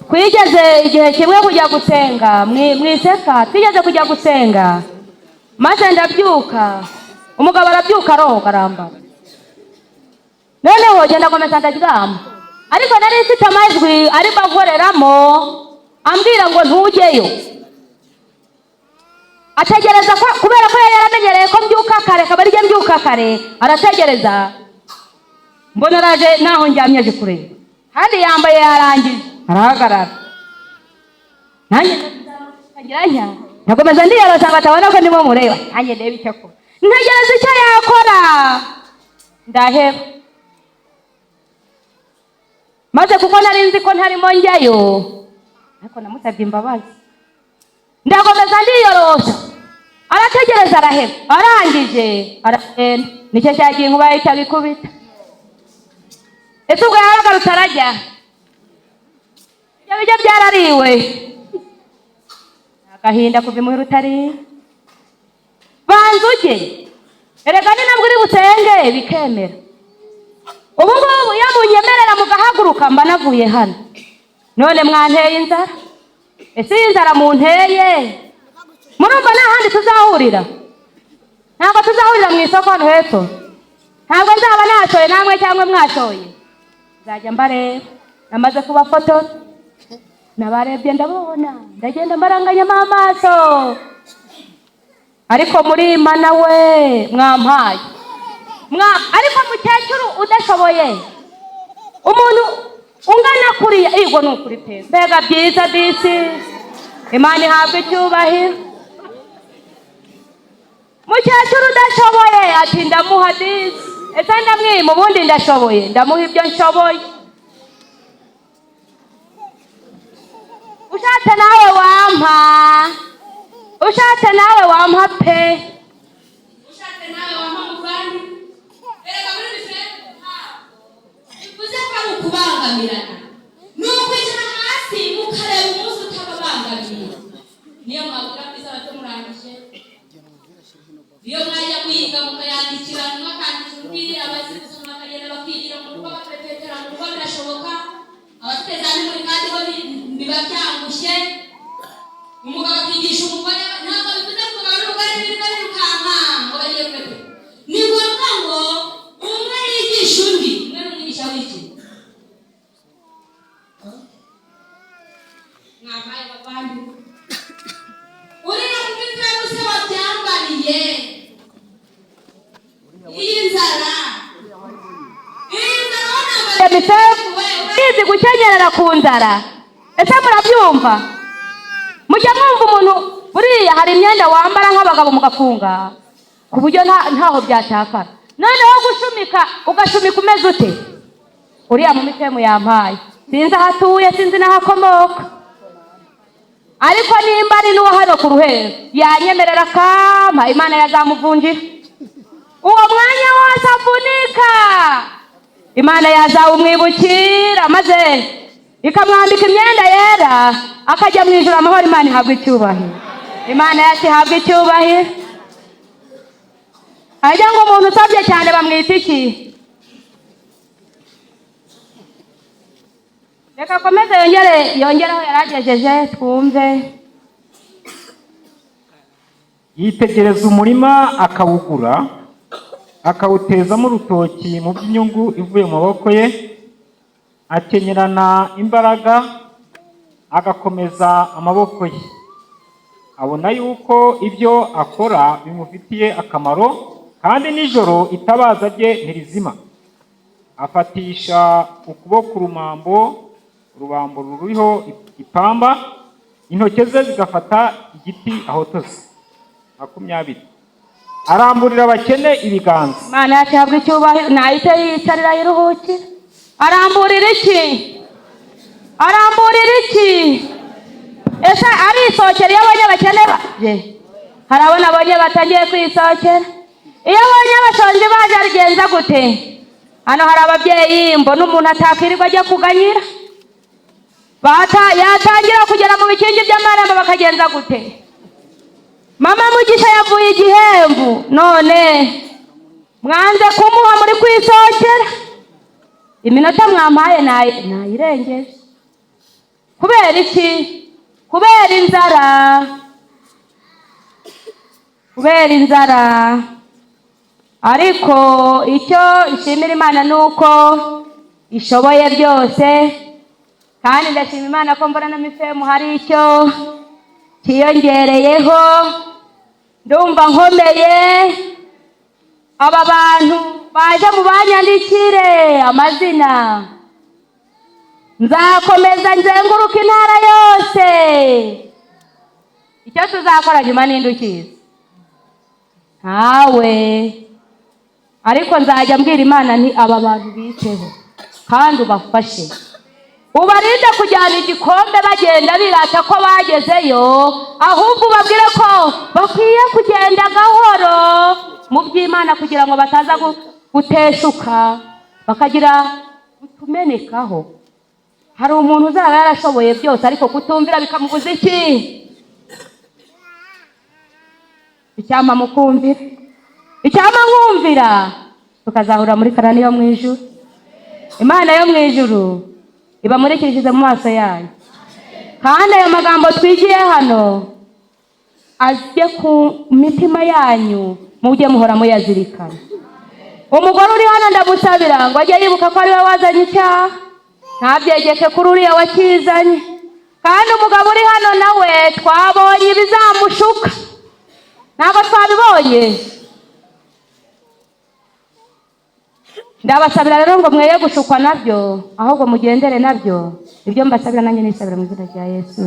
twigeze igihe kimwe kujya gusenga mwiseka, twigeze kujya gusenga maze ndabyuka, umugabo arabyuka aroga arambara, noneho genda komeza ndaryama, ariko nari mfite amajwi ari bagoreramo ambwira ngo ntujyeyo, ategereza ko kubera ko yaramenyereye ko mbyuka kare, kabari rye mbyuka kare, arategereza. Mbona araje naho njyamye aje kureba, handi yambaye yarangije arahagarara, nanjye ndagiranya nakomeza ndiyorosa ngo atabona ko ndimo mureba, nanjye ndebe icyo akora, ntegereza icyo yakora, ndaheba maze kuko nari nzi ko ntarimo njyayo, ariko namusabye imbabazi, ndakomeza ndiyorosa, arategereza araheba, arangije aragenda. Nicyo cyagiye inkuba yahita bikubita. Ese ubwo yaragarutse arajya, ibyo bijya byarariwe, agahinda kuva imuhira utari banza ujye, erega ni nabwo uri busenge bikemera. Ubu ngubu iyo munyemerera mugahaguruka mba navuye hano, none mwanteye inzara. Ese iyi nzara munteye murumva nta handi tuzahurira? Ntabwo tuzahurira mu isoko hano hepfo, ntabwo nzaba nashoye namwe cyangwa mwashoye, nzajya mbareba. Namaze kubafotora, nabarebye ndabona, ndagenda mbaranganyamo amaso, ariko murimana we mwampaye ariko mukecuru udashoboye, umuntu ungana kuriya, igwa nukuri pe, mbega byiza disi, Imana ihabwe icyubahiro. Mukecuru udashoboye ati ndamuha disi, ese ndamwima ubundi ndashoboye, ndamuha ibyo nshoboye. Ushatse nawe wampa, ushatse nawe wampa pe, ushatse nawe wampa muvandi. Erega muri bisebe uze ko ari ukubangamirana, ni ukwicara hasi mukareba umunsi utababangamiye. Niyo mwabura kwiza batumurangije, iyo mwajya kwiga mukayandikirana, mwakandikira undi abazi gusoma bakagenda bakigira mu rugo, bakaretetera mu rugo, birashoboka. Abatezani muri kandi bo biba byangushe, umugabo akigisha umugore, ntabwo bivuze ko umugore birirwa birukanka ngo bagiye kwete. Ni ngombwa ngo umwe yigisha undi, umwe n'umwigisha w'iki. Mwabaye babandi uri no kubitira gusa wabyambariye iyi nzara izi gukenyerera ku nzara. Ese murabyumva? Mujya mwumva umuntu buriya hari imyenda wambara nk'abagabo mugafunga ku buryo ntaho byatakara, noneho gushumika ugashumika umeze ute? Uriya mu mitemu yampaye sinzi aho atuye, sinzi n'aho akomoka, ariko nimba ari n'uwo hano ku Ruhero yanyemerera akampa, Imana yazamuvunjira uwo mwanya wose avunika, Imana yazawumwibukira maze ikamwambika imyenda yera, akajya mu ijuru amahoro. Imana ihabwe icyubahiro, Imana yacu ihabwe icyubahiro. Ajya ngo umuntu usabye cyane bamwita iki? Reka komeze yongeraho yaragejeje twumve. Yitegereza umurima akawugura, akawutezamo urutoki mu by'inyungu ivuye mu maboko ye, akenyerana imbaraga agakomeza amaboko ye, abona yuko ibyo akora bimufitiye akamaro, kandi nijoro itabaza rye ntirizima. Afatisha ukuboko urubambo ruriho ipamba, intoke ze zigafata igiti ahotoze. 20. Aramburira abakene ibiganza. Imana yacu ihabwe icyubahiro, nahite yicarira yiruhukire. Aramburira iki? Aramburira iki? Ese arisokera iyo abonye abakene baje? Harabona abonye batangiye kwisokera. Iyo abonye abashonje baje arigenza gute? Hano hari ababyeyi mbona umuntu atakwirirwa ajya kuganyira, yatangira kugera mu bikingi by'amarembo bakagenza gute? Mama Mugisha yavuye igihembu, none mwanze kumuha muri kwisokera. Iminota mwampaye nayirengeje. kubera iki? Kubera inzara. Kubera inzara. Ariko icyo ishimira Imana ni uko ishoboye byose, kandi ndashima Imana ko mbona na mifemu hari icyo kiyongereyeho. Ndumva nkomeye. Aba bantu baje mu banyandikire amazina, nzakomeza nzenguruka intara yose. Icyo tuzakora nyuma n'indukiza ntawe, ariko nzajya mbwira Imana nti aba bantu biteho kandi ubafashe, ubarinde kujyana igikombe bagenda birata ko bagezeyo, ahubwo ubabwire ko bakwiye kugenda gahoro mu by'Imana kugira ngo bataza guteshuka bakagira utumenekaho. Hari umuntu uzaba yarashoboye byose ariko kutumvira bikamubuza iki? Icyampa mukumvira, icyampa nkumvira, tukazahura muri Kanani yo mu ijuru. Imana yo mu ijuru ibamurikishije mu maso yayo, kandi ayo magambo twigiye hano ajye ku mitima yanyu, mujye muhora muyazirikana. Umugore uri hano ndamusabira ngo ajye yibuka ko ari we wazanye icyaha, ntabyegeke kuri uriya wakizanye. Kandi umugabo uri hano nawe twabonye ibizamushuka, ntabwo twabibonye. Ndabasabira rero ngo mweye gushukwa nabyo, ahubwo mugendere nabyo. Ibyo mbasabira nanjye nisabira mu izina rya Yesu.